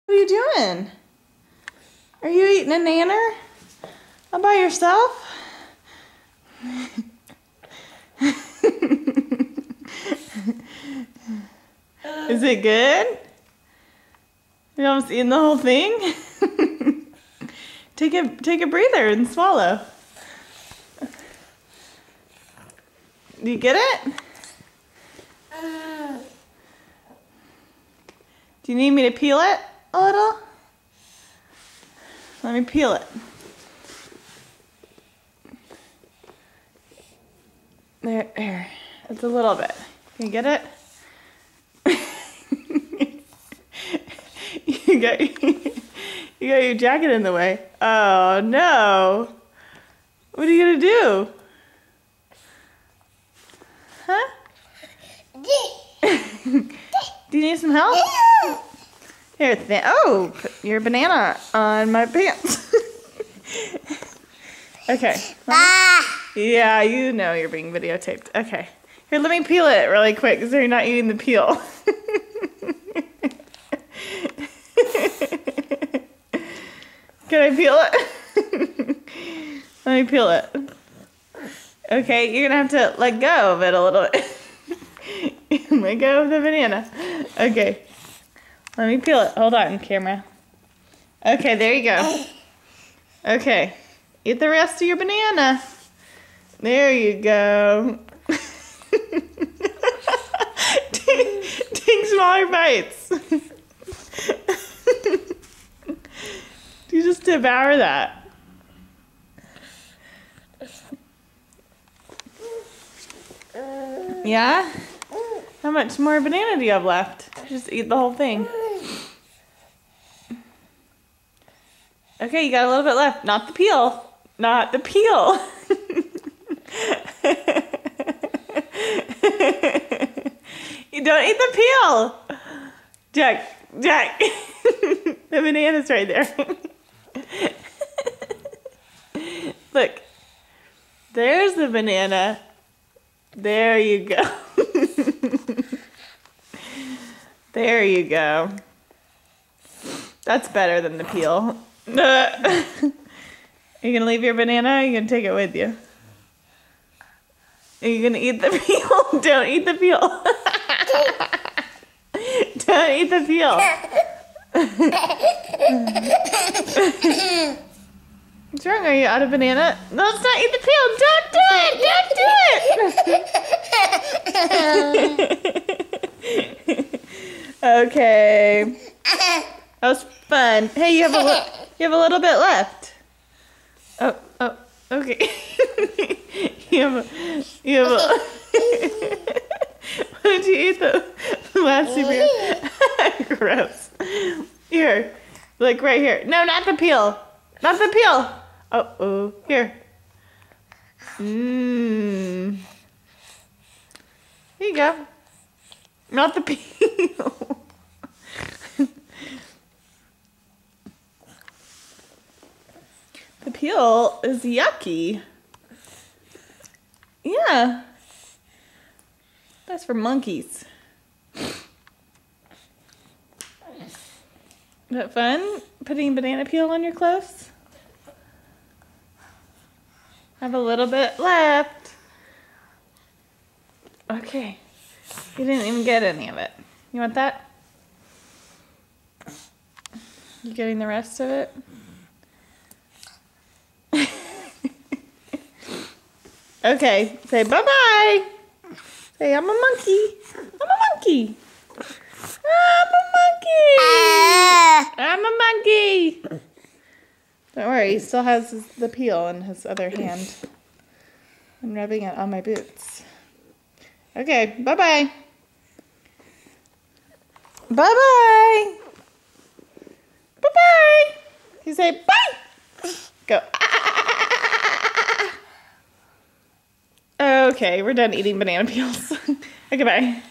What are you doing? Are you eating a nanner? All by yourself? Is it good? You almost eating the whole thing? Take a breather and swallow. Do you get it? Do you need me to peel it a little? Let me peel it. There. It's a little bit. Can you get it? You got your jacket in the way. Oh no. What are you gonna do? Huh? Do you need some help? Here, oh, put your banana on my pants. Okay. Yeah, you know you're being videotaped. Okay. Here, let me peel it really quick so you're not eating the peel. Can I peel it? Let me peel it. Okay, you're gonna have to let go of it a little bit. Let go of the banana. Okay. Let me peel it. Hold on, camera. Okay, there you go. Okay. Eat the rest of your banana. There you go. Take smaller bites. Do you just devour that? Yeah? How much more banana do you have left? Just eat the whole thing. Okay, you got a little bit left. Not the peel. Not the peel. You don't eat the peel. Jack. The banana's right there. Look. There's the banana. There you go. There you go. That's better than the peel. Are you gonna leave your banana or are you gonna take it with you? Are you gonna eat the peel? Don't eat the peel. Don't eat the peel. What's wrong? Are you out of banana? No, let's not eat the peel. Don't do it. Don't do it. Okay. That was fun. Hey, you have a little bit left. Oh, okay. you have a Why don't you eat the last super? Gross. Here, like right here. No, not the peel. Not the peel. Oh, here. Here you go. Not the peel. The peel is yucky. Yeah. That's for monkeys. Is that fun? Putting banana peel on your clothes? Have a little bit left. Okay. You didn't even get any of it. You want that? You getting the rest of it? Okay, say bye-bye. Say, I'm a monkey. I'm a monkey. I'm a monkey. I'm a monkey. Don't worry, he still has the peel in his other hand. I'm rubbing it on my boots. Okay, bye-bye. Bye-bye. Bye-bye. You say bye. Go. Okay, we're done eating banana peels. Okay, bye.